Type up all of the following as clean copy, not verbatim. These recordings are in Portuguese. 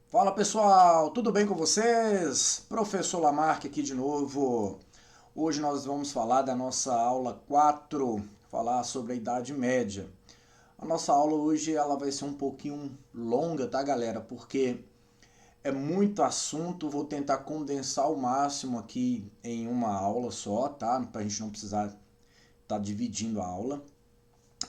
Fala pessoal, tudo bem com vocês? Professor Lamarck aqui de novo. Hoje nós vamos falar da nossa aula 4, falar sobre a Idade Média. A nossa aula hoje ela vai ser um pouquinho longa, tá galera? Porque é muito assunto, vou tentar condensar ao máximo aqui em uma aula só, tá? Pra gente não precisar estar dividindo a aula.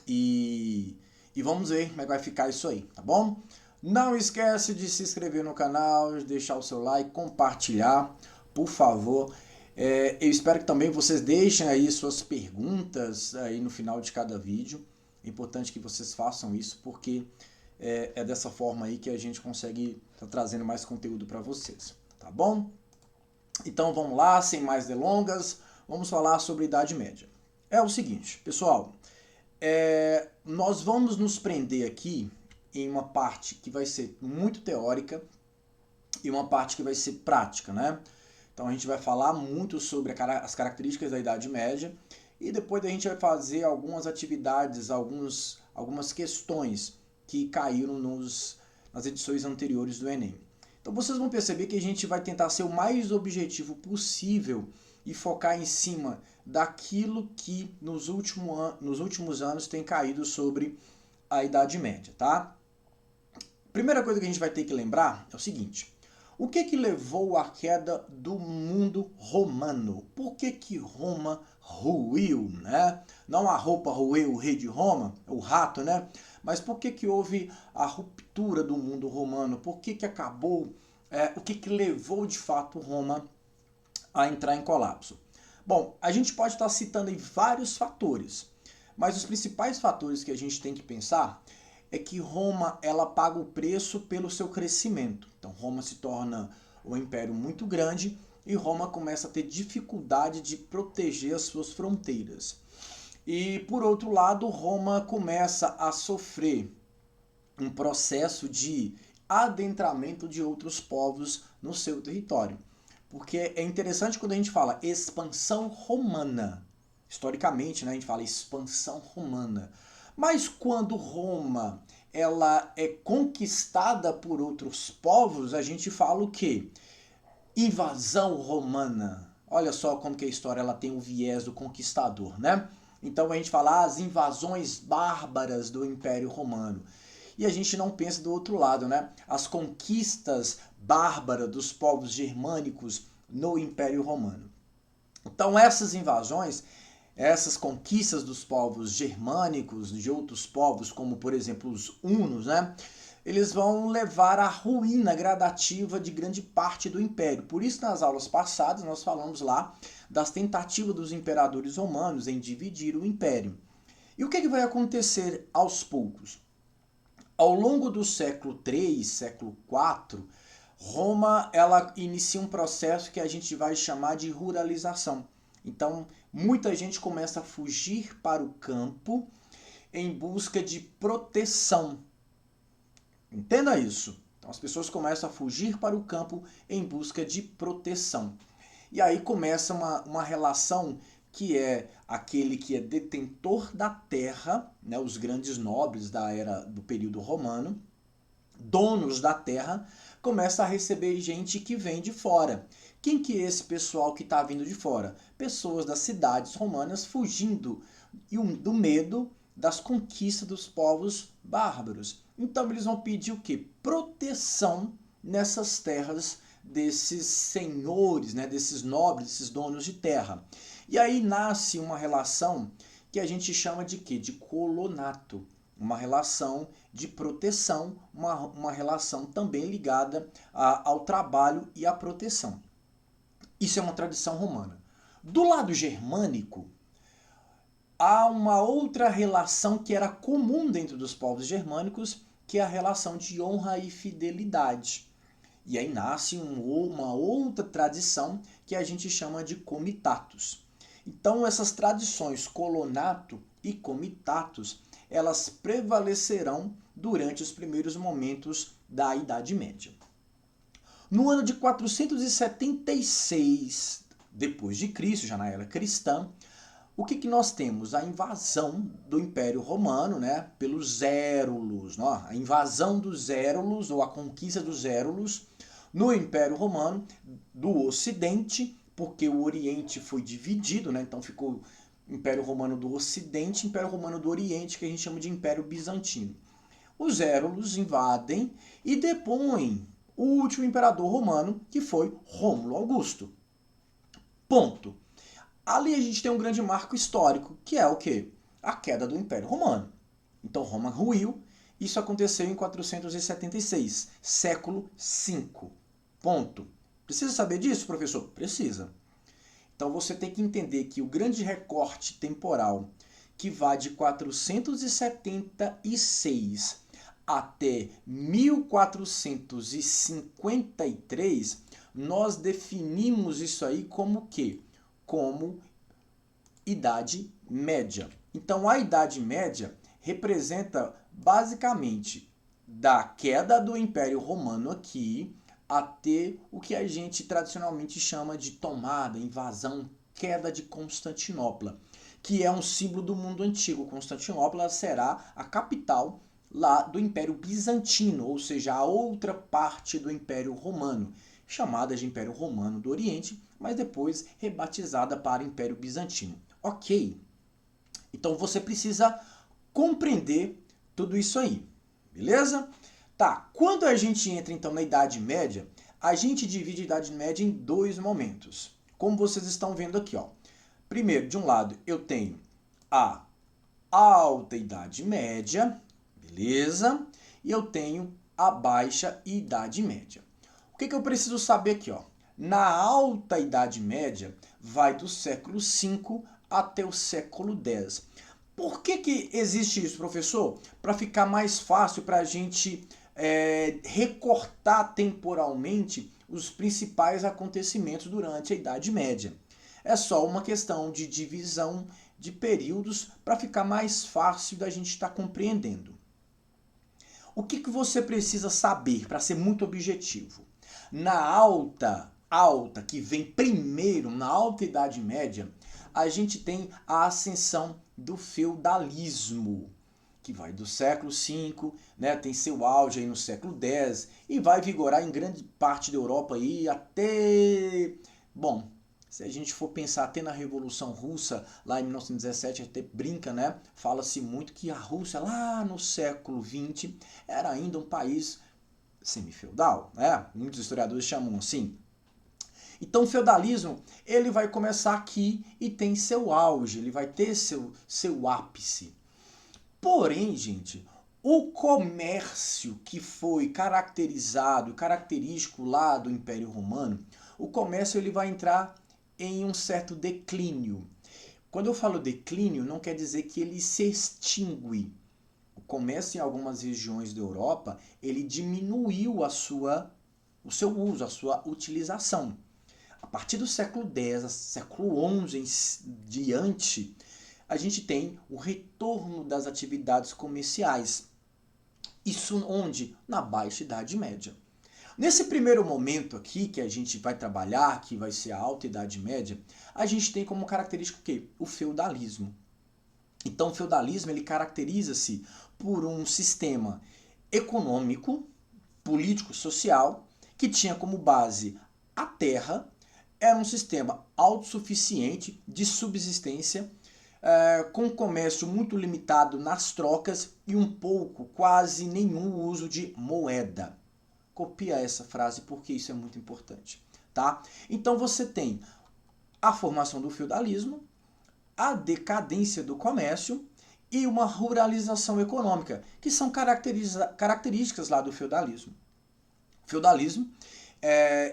E, e vamos ver como é que vai ficar isso aí, tá bom? Não esquece de se inscrever no canal, deixar o seu like, compartilhar, por favor. Eu espero que também vocês deixem aí suas perguntas aí no final de cada vídeo. É importante que vocês façam isso porque é dessa forma aí que a gente consegue estar trazendo mais conteúdo para vocês, tá bom? Então vamos lá, sem mais delongas, vamos falar sobre a Idade Média. É o seguinte, pessoal, nós vamos nos prender aqui em uma parte que vai ser muito teórica e uma parte que vai ser prática, né? Então a gente vai falar muito sobre as características da Idade Média e depois a gente vai fazer algumas atividades, algumas questões que caíram nas edições anteriores do Enem. Então vocês vão perceber que a gente vai tentar ser o mais objetivo possível e focar em cima daquilo que nos últimos anos tem caído sobre a Idade Média, tá? Primeira coisa que a gente vai ter que lembrar é o seguinte: o que levou à queda do mundo romano? Por que Roma ruiu, né? Não a roupa ruiu o rei de Roma, o rato, né? Mas por que houve a ruptura do mundo romano? Por que acabou, o que levou de fato Roma a entrar em colapso? Bom, a gente pode estar citando aí vários fatores, mas os principais fatores que a gente tem que pensar é que Roma ela paga o preço pelo seu crescimento. Então Roma se torna um império muito grande e Roma começa a ter dificuldade de proteger as suas fronteiras. E por outro lado, Roma começa a sofrer um processo de adentramento de outros povos no seu território. Porque é interessante quando a gente fala expansão romana. Historicamente, né, a gente fala expansão romana. Mas quando Roma ela é conquistada por outros povos, a gente fala o quê? Invasão romana. Olha só como que a história ela tem o viés do conquistador, né? Então a gente fala as invasões bárbaras do Império Romano. E a gente não pensa do outro lado, né? As conquistas bárbaras dos povos germânicos no Império Romano. Então essas invasões, essas conquistas dos povos germânicos, de outros povos, como por exemplo os hunos, né? Eles vão levar à ruína gradativa de grande parte do império. Por isso, nas aulas passadas, nós falamos lá das tentativas dos imperadores romanos em dividir o império. E o que vai acontecer aos poucos? Ao longo do século III, século IV, Roma ela inicia um processo que a gente vai chamar de ruralização. Então, muita gente começa a fugir para o campo em busca de proteção. Entenda isso. Então, as pessoas começam a fugir para o campo em busca de proteção. E aí começa uma relação que é aquele que é detentor da terra, né, os grandes nobres da era do período romano, donos da terra, começa a receber gente que vem de fora. Quem que é esse pessoal que está vindo de fora? Pessoas das cidades romanas fugindo do medo das conquistas dos povos bárbaros. Então eles vão pedir o que? Proteção nessas terras desses senhores, né, desses nobres, desses donos de terra. E aí nasce uma relação que a gente chama de quê? De colonato. Uma relação de proteção, uma relação também ligada ao trabalho e à proteção. Isso é uma tradição romana. Do lado germânico, há uma outra relação que era comum dentro dos povos germânicos, que é a relação de honra e fidelidade. E aí nasce uma outra tradição que a gente chama de comitatus. Então essas tradições colonato e comitatus, elas prevalecerão durante os primeiros momentos da Idade Média. No ano de 476 depois de Cristo, já na era cristã, o que nós temos? A invasão do Império Romano, né, pelos Érulos, né? A invasão dos Érulos, ou a conquista dos Érulos no Império Romano do Ocidente, porque o Oriente foi dividido, né, então ficou Império Romano do Ocidente e Império Romano do Oriente, que a gente chama de Império Bizantino. Os Érulos invadem e depõem o último imperador romano, que foi Rômulo Augusto. Ponto. Ali a gente tem um grande marco histórico, que é o quê? A queda do Império Romano. Então Roma ruiu, isso aconteceu em 476, século V. Ponto. Precisa saber disso, professor? Precisa. Então você tem que entender que o grande recorte temporal, que vai de 476 até 1453, nós definimos isso aí como o quê? Como Idade Média. Então a Idade Média representa basicamente da queda do Império Romano aqui até o que a gente tradicionalmente chama de tomada, invasão, queda de Constantinopla, que é um símbolo do mundo antigo. Constantinopla será a capital lá do Império Bizantino, ou seja, a outra parte do Império Romano, chamada de Império Romano do Oriente, mas depois rebatizada para Império Bizantino. Ok, então você precisa compreender tudo isso aí, beleza? Tá, quando a gente entra então na Idade Média, a gente divide a Idade Média em dois momentos, como vocês estão vendo aqui, ó. Primeiro, de um lado, eu tenho a Alta Idade Média, beleza? E eu tenho a Baixa Idade Média. O que eu preciso saber aqui, ó? Na Alta Idade Média, vai do século V até o século X. Por que existe isso, professor? Para ficar mais fácil para a gente recortar temporalmente os principais acontecimentos durante a Idade Média. É só uma questão de divisão de períodos para ficar mais fácil da gente estar compreendendo. O que você precisa saber para ser muito objetivo? Na alta, que vem primeiro, na Alta Idade Média, a gente tem a ascensão do feudalismo, que vai do século V, né, tem seu auge aí no século X e vai vigorar em grande parte da Europa aí até... Bom, se a gente for pensar até na Revolução Russa, lá em 1917, até brinca, né? Fala-se muito que a Rússia, lá no século XX, era ainda um país semi-feudal, né? Muitos historiadores chamam assim. Então o feudalismo, ele vai começar aqui e tem seu auge, ele vai ter seu ápice. Porém, gente, o comércio que foi característico lá do Império Romano, o comércio ele vai entrar em um certo declínio. Quando eu falo declínio, não quer dizer que ele se extingue. O comércio em algumas regiões da Europa, ele diminuiu o seu uso, a sua utilização. A partir do século X, século XI em diante, a gente tem o retorno das atividades comerciais. Isso onde? Na Baixa Idade Média. Nesse primeiro momento aqui, que a gente vai trabalhar, que vai ser a Alta Idade Média, a gente tem como característica o quê? O feudalismo. Então o feudalismo ele caracteriza-se por um sistema econômico, político, social, que tinha como base a terra, era um sistema autossuficiente de subsistência, com comércio muito limitado nas trocas e um pouco, quase nenhum uso de moeda. Copia essa frase porque isso é muito importante, tá? Então você tem a formação do feudalismo, a decadência do comércio e uma ruralização econômica, que são características lá do feudalismo. O feudalismo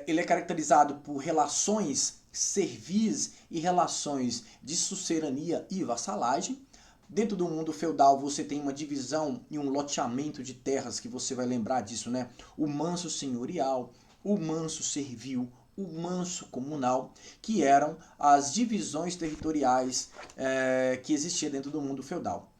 ele é caracterizado por relações servis e relações de sucerania e vassalagem. Dentro do mundo feudal você tem uma divisão e um loteamento de terras que você vai lembrar disso, né? O manso senhorial, o manso servil, o manso comunal, que eram as divisões territoriais que existiam dentro do mundo feudal.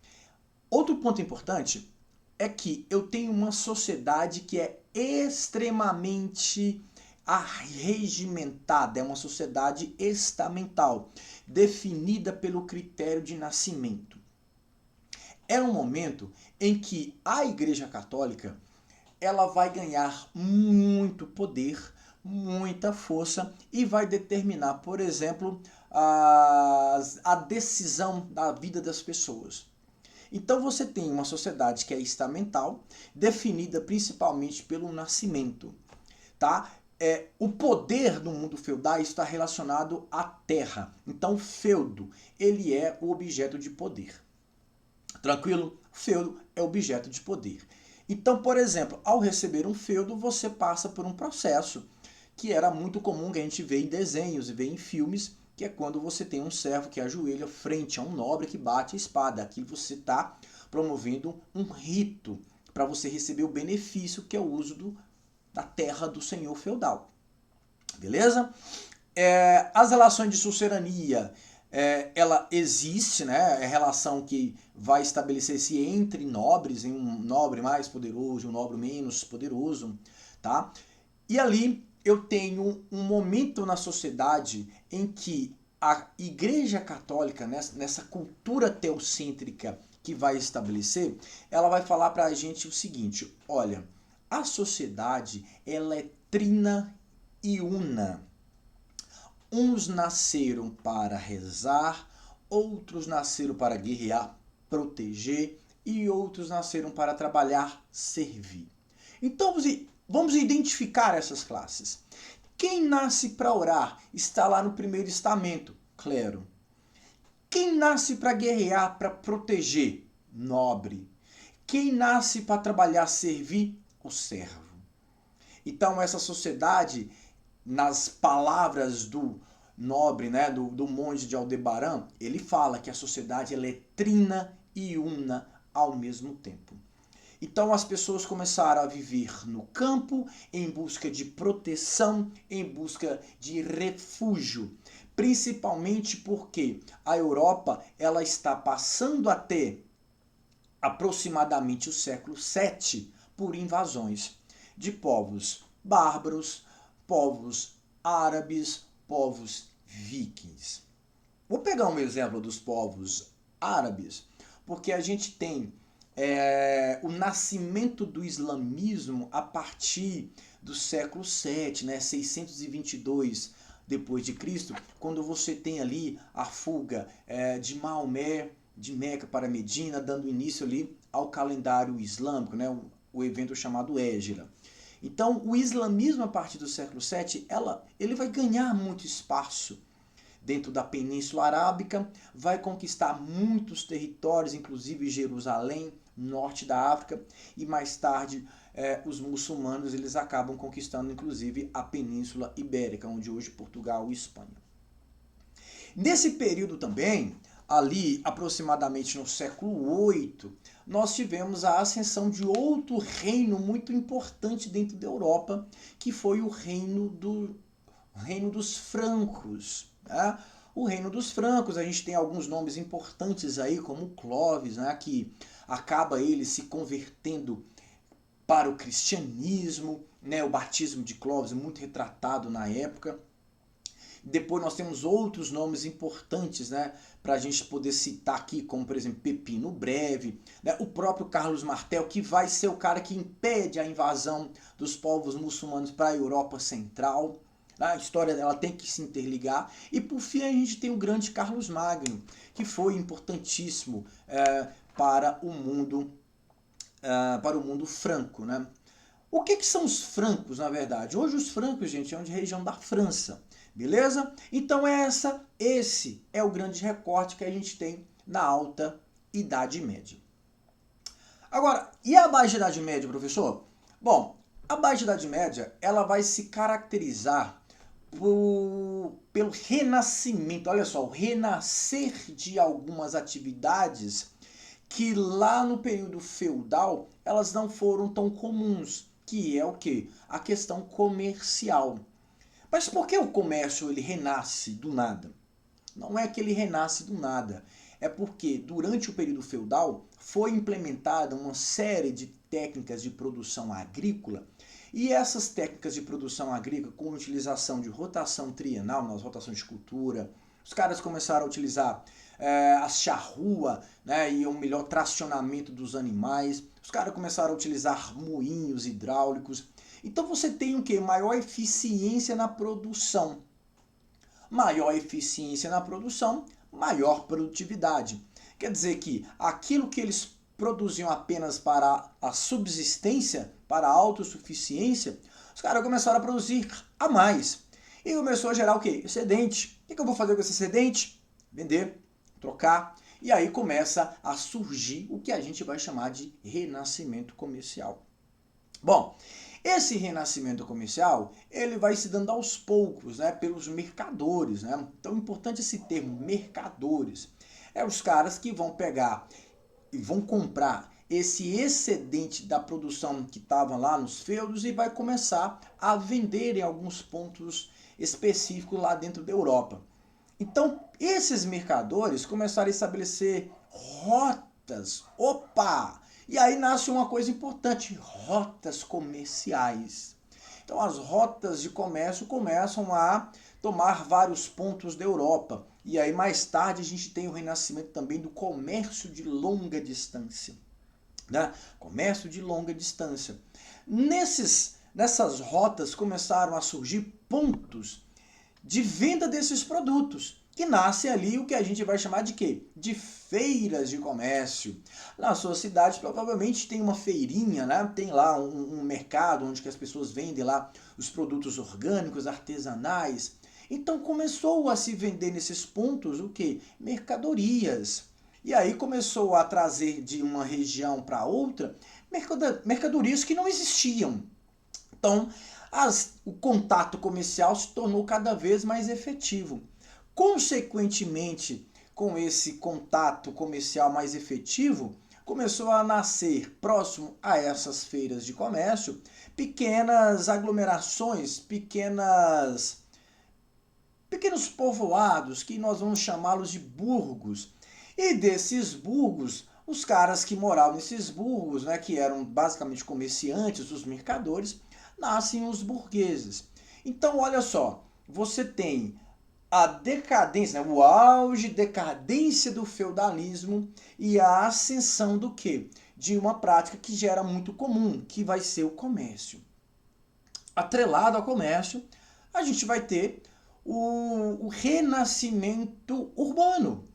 Outro ponto importante é que eu tenho uma sociedade que é extremamente arregimentada, é uma sociedade estamental, definida pelo critério de nascimento. É um momento em que a Igreja Católica ela vai ganhar muito poder, muita força e vai determinar, por exemplo, a decisão da vida das pessoas. Então você tem uma sociedade que é estamental, definida principalmente pelo nascimento, tá? O poder do mundo feudal está relacionado à terra. Então o feudo, ele é o objeto de poder. Tranquilo? O feudo é objeto de poder. Então, por exemplo, ao receber um feudo, você passa por um processo que era muito comum, que a gente vê em desenhos e vê em filmes, que é quando você tem um servo que ajoelha frente a um nobre que bate a espada. Aqui você está promovendo um rito para você receber o benefício que é o uso da terra do senhor feudal. Beleza? As relações de sucerania, ela existe, né? É relação que vai estabelecer-se entre nobres, em um nobre mais poderoso e um nobre menos poderoso, tá? E ali eu tenho um momento na sociedade em que a Igreja Católica, nessa cultura teocêntrica que vai estabelecer, ela vai falar para a gente o seguinte: olha, a sociedade ela é trina e una. Uns nasceram para rezar, outros nasceram para guerrear, proteger, e outros nasceram para trabalhar, servir. Então vamos identificar essas classes. Quem nasce para orar está lá no primeiro estamento, clero. Quem nasce para guerrear, para proteger, nobre. Quem nasce para trabalhar, servir, o servo. Então essa sociedade, nas palavras do nobre, né, do monge de Aldebaran, ele fala que a sociedade ela é trina e una ao mesmo tempo. Então as pessoas começaram a viver no campo em busca de proteção, em busca de refúgio, principalmente porque a Europa ela está passando a ter aproximadamente o século VII por invasões de povos bárbaros, povos árabes, povos vikings. Vou pegar um exemplo dos povos árabes, porque a gente tem o nascimento do islamismo a partir do século VII, né, 622 depois de Cristo, quando você tem ali a fuga de Maomé de Meca para Medina, dando início ali ao calendário islâmico, né, o evento chamado Hégira. Então, o islamismo a partir do século VII, ele vai ganhar muito espaço dentro da Península Arábica, vai conquistar muitos territórios, inclusive Jerusalém, norte da África, e mais tarde os muçulmanos eles acabam conquistando inclusive a Península Ibérica, onde hoje Portugal e Espanha. Nesse período também, ali aproximadamente no século VIII, nós tivemos a ascensão de outro reino muito importante dentro da Europa, que foi o reino dos francos. Né? O reino dos francos, a gente tem alguns nomes importantes aí, como Clovis, né? Que acaba ele se convertendo para o cristianismo, né? O batismo de Clovis é muito retratado na época. Depois nós temos outros nomes importantes, né, para a gente poder citar aqui, como por exemplo Pepino Breve, né, o próprio Carlos Martel, que vai ser o cara que impede a invasão dos povos muçulmanos para a Europa Central. A história dela tem que se interligar. E por fim a gente tem o grande Carlos Magno, que foi importantíssimo para o mundo franco, né? O que são os francos, na verdade? Hoje os francos, gente, é uma região da França. Beleza? Então esse é o grande recorte que a gente tem na Alta Idade Média. Agora, e a Baixa Idade Média, professor? Bom, a Baixa Idade Média ela vai se caracterizar pelo renascimento, olha só, o renascer de algumas atividades que lá no período feudal elas não foram tão comuns, que é o quê? A questão comercial. Mas por que o comércio ele renasce do nada? Não é que ele renasce do nada. É porque durante o período feudal foi implementada uma série de técnicas de produção agrícola E essas técnicas de produção agrícola, com utilização de rotação trienal, nas rotações de cultura, os caras começaram a utilizar a charrua, né, e um melhor tracionamento dos animais. Os caras começaram a utilizar moinhos hidráulicos. Então você tem o quê? Maior eficiência na produção. Maior eficiência na produção, maior produtividade. Quer dizer que aquilo que eles produziam apenas para a subsistência, para a autossuficiência, os caras começaram a produzir a mais. E começou a gerar o quê? Excedente. O que eu vou fazer com esse excedente? Vender, trocar. E aí começa a surgir o que a gente vai chamar de renascimento comercial. Bom, esse renascimento comercial, ele vai se dando aos poucos, né, pelos mercadores, né? Então é importante esse termo, mercadores. É os caras que vão pegar e vão comprar esse excedente da produção que estava lá nos feudos e vai começar a vender em alguns pontos específicos lá dentro da Europa. Então, esses mercadores começaram a estabelecer rotas. Opa! E aí nasce uma coisa importante, rotas comerciais. Então as rotas de comércio começam a tomar vários pontos da Europa. E aí mais tarde a gente tem o renascimento também do comércio de longa distância. Né? Comércio de longa distância. Nessas rotas começaram a surgir pontos de venda desses produtos, que nasce ali o que a gente vai chamar de quê? De feiras de comércio. Na sua cidade provavelmente tem uma feirinha, né? Tem lá um mercado onde que as pessoas vendem lá os produtos orgânicos, artesanais. Então começou a se vender nesses pontos o quê? Mercadorias. E aí começou a trazer de uma região para outra mercadorias que não existiam. Então, o contato comercial se tornou cada vez mais efetivo. Consequentemente, com esse contato comercial mais efetivo, começou a nascer, próximo a essas feiras de comércio, pequenas aglomerações, pequenos povoados, que nós vamos chamá-los de burgos. E desses burgos, os caras que moravam nesses burgos, né, que eram basicamente comerciantes, os mercadores, nascem os burgueses. Então, olha só, você tem a decadência, né, o auge, decadência do feudalismo e a ascensão do quê? De uma prática que já era muito comum, que vai ser o comércio. Atrelado ao comércio, a gente vai ter o renascimento urbano.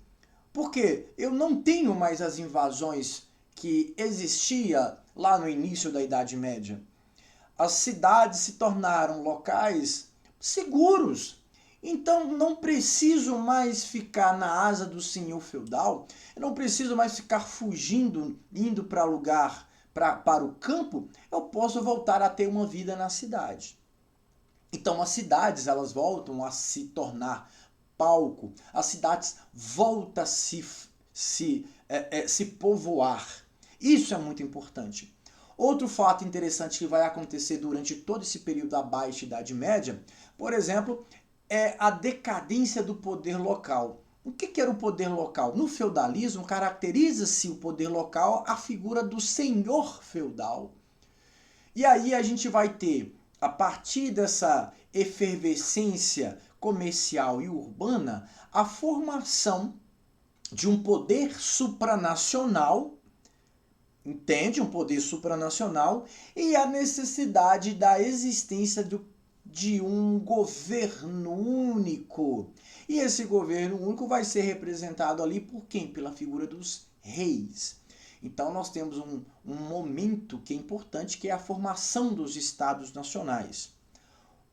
Porque eu não tenho mais as invasões que existia lá no início da Idade Média. As cidades se tornaram locais seguros. Então não preciso mais ficar na asa do senhor feudal, eu não preciso mais ficar fugindo, indo para para o campo, eu posso voltar a ter uma vida na cidade. Então as cidades elas voltam a se tornar palco, as cidades voltam a se povoar. Isso é muito importante. Outro fato interessante que vai acontecer durante todo esse período da Baixa Idade Média, por exemplo, é a decadência do poder local. O que era o poder local? No feudalismo, caracteriza-se o poder local a figura do senhor feudal. E aí a gente vai ter, a partir dessa efervescência comercial e urbana, a formação de um poder supranacional, entende? Um poder supranacional e a necessidade da existência de um governo único. E esse governo único vai ser representado ali por quem? Pela figura dos reis. Então nós temos um momento que é importante, que é a formação dos estados nacionais.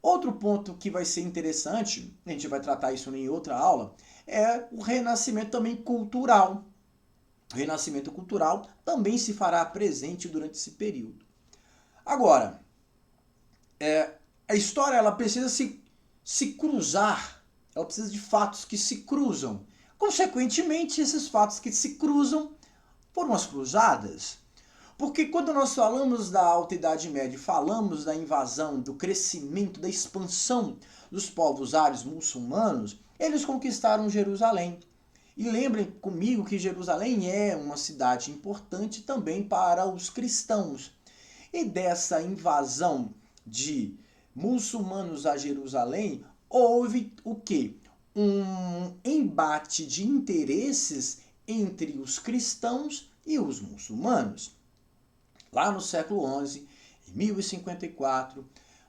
Outro ponto que vai ser interessante, a gente vai tratar isso em outra aula, é o renascimento também cultural. O renascimento cultural também se fará presente durante esse período. Agora, a história ela precisa se cruzar, ela precisa de fatos que se cruzam. Consequentemente, esses fatos que se cruzam foram as cruzadas. Porque quando nós falamos da Alta Idade Média, falamos da invasão, do crescimento, da expansão dos povos árabes muçulmanos, eles conquistaram Jerusalém. E lembrem comigo que Jerusalém é uma cidade importante também para os cristãos. E dessa invasão de muçulmanos a Jerusalém, houve o quê? Um embate de interesses entre os cristãos e os muçulmanos. Lá no século XI, em 1054,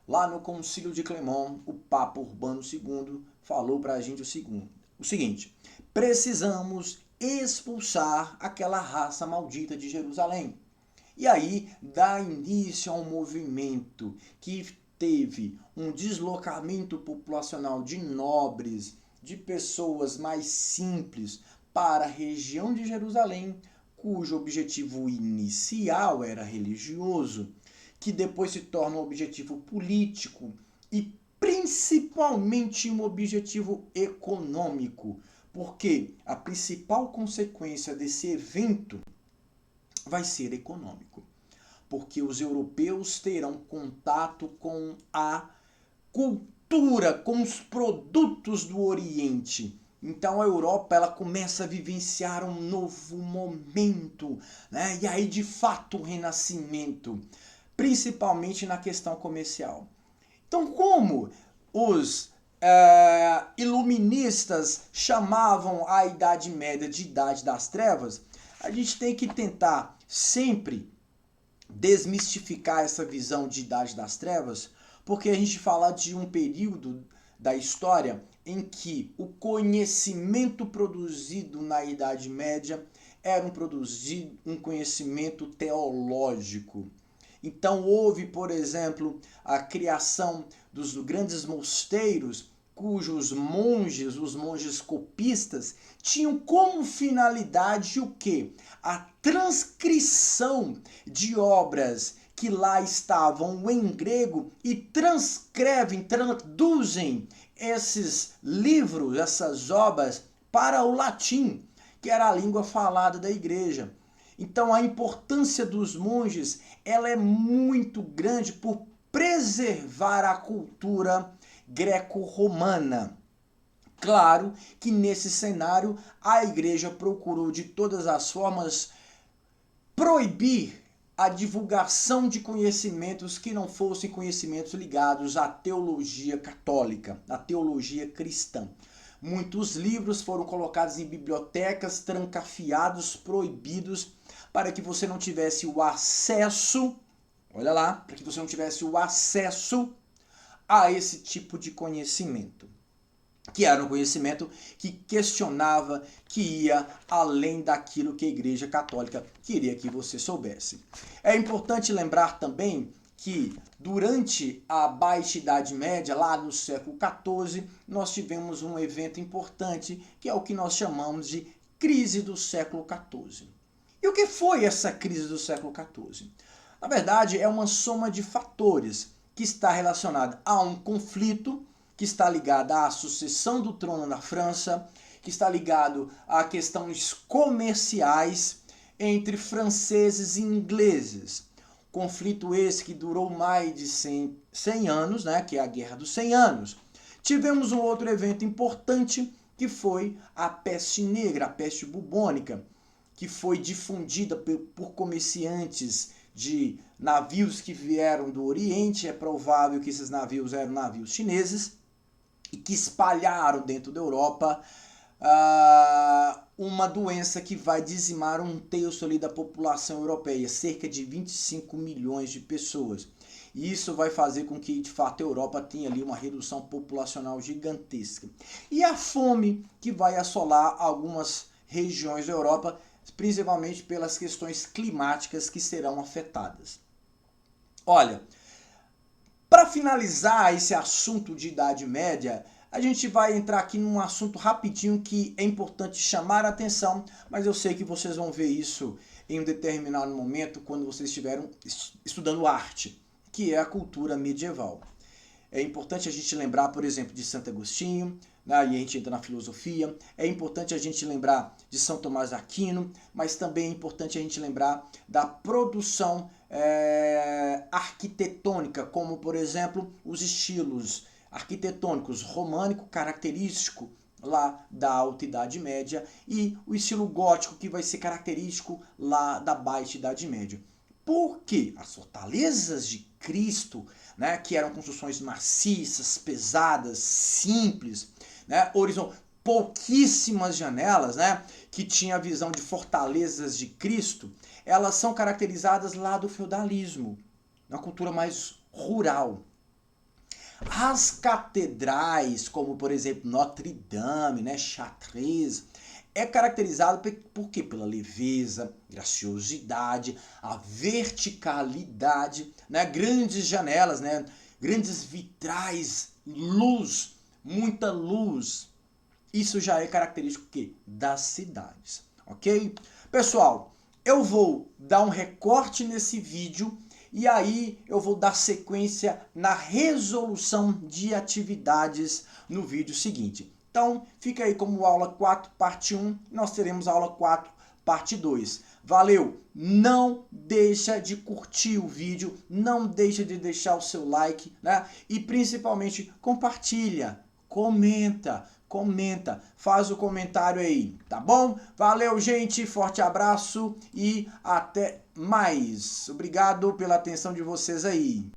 lá no Concílio de Clermont, o Papa Urbano II falou para a gente o seguinte: precisamos expulsar aquela raça maldita de Jerusalém. E aí dá início a um movimento que teve um deslocamento populacional de nobres, de pessoas mais simples para a região de Jerusalém, cujo objetivo inicial era religioso, que depois se torna um objetivo político e principalmente um objetivo econômico, porque a principal consequência desse evento vai ser econômico, porque os europeus terão contato com a cultura, com os produtos do Oriente. Então a Europa ela começa a vivenciar um novo momento, né? E aí de fato um renascimento, principalmente na questão comercial. Então como os iluministas chamavam a Idade Média de Idade das Trevas, a gente tem que tentar sempre desmistificar essa visão de Idade das Trevas, porque a gente fala de um período da história em que o conhecimento produzido na Idade Média era um conhecimento teológico. Então houve, por exemplo, a criação dos grandes mosteiros, cujos monges, os monges copistas, tinham como finalidade o quê? A transcrição de obras que lá estavam em grego e traduzem esses livros, essas obras para o latim, que era a língua falada da igreja. Então a importância dos monges, ela é muito grande por preservar a cultura greco-romana. Claro que nesse cenário a igreja procurou de todas as formas proibir a divulgação de conhecimentos que não fossem conhecimentos ligados à teologia católica, à teologia cristã. Muitos livros foram colocados em bibliotecas, trancafiados, proibidos, para que você não tivesse o acesso, olha lá, para que você não tivesse o acesso a esse tipo de conhecimento, que era um conhecimento que questionava, que ia além daquilo que a Igreja Católica queria que você soubesse. É importante lembrar também que durante a Baixa Idade Média, lá no século XIV, nós tivemos um evento importante, que é o que nós chamamos de crise do século XIV. E o que foi essa crise do século XIV? Na verdade, é uma soma de fatores que está relacionada a um conflito, que está ligado à sucessão do trono na França, que está ligado a questões comerciais entre franceses e ingleses. Conflito esse que durou mais de 100 anos, né, que é a Guerra dos 100 Anos. Tivemos um outro evento importante, que foi a peste negra, a peste bubônica, que foi difundida por comerciantes de navios que vieram do Oriente. É provável que esses navios eram navios chineses e que espalharam dentro da Europa uma doença que vai dizimar um terço ali da população europeia, cerca de 25 milhões de pessoas. E isso vai fazer com que, de fato, a Europa tenha ali uma redução populacional gigantesca. E a fome que vai assolar algumas regiões da Europa, principalmente pelas questões climáticas que serão afetadas. Olha, para finalizar esse assunto de Idade Média, a gente vai entrar aqui num assunto rapidinho que é importante chamar a atenção, mas eu sei que vocês vão ver isso em um determinado momento quando vocês estiverem estudando arte, que é a cultura medieval. É importante a gente lembrar, por exemplo, de Santo Agostinho, né? E a gente entra na filosofia. É importante a gente lembrar de São Tomás de Aquino, mas também é importante a gente lembrar da produção arquitetônica, como, por exemplo, os estilos arquitetônicos românico, característico lá da Alta Idade Média, e o estilo gótico, que vai ser característico lá da Baixa Idade Média. Por quê? As fortalezas de Cristo, né, que eram construções maciças, pesadas, simples, né, pouquíssimas janelas, né, que tinha a visão de fortalezas de Cristo, elas são caracterizadas lá do feudalismo, na cultura mais rural. As catedrais, como por exemplo Notre Dame, né, Chartres, é caracterizado por quê? Pela leveza, graciosidade, a verticalidade, né, grandes janelas, né, grandes vitrais, luz, muita luz. Isso já é característico quê? Das cidades, ok? Pessoal, eu vou dar um recorte nesse vídeo e aí eu vou dar sequência na resolução de atividades no vídeo seguinte. Então, fica aí como aula 4, parte 1, nós teremos aula 4, parte 2. Valeu! Não deixa de curtir o vídeo, não deixa de deixar o seu like, né? E principalmente compartilha, comenta, faz o comentário aí, tá bom? Valeu, gente, forte abraço e até mais. Obrigado pela atenção de vocês aí.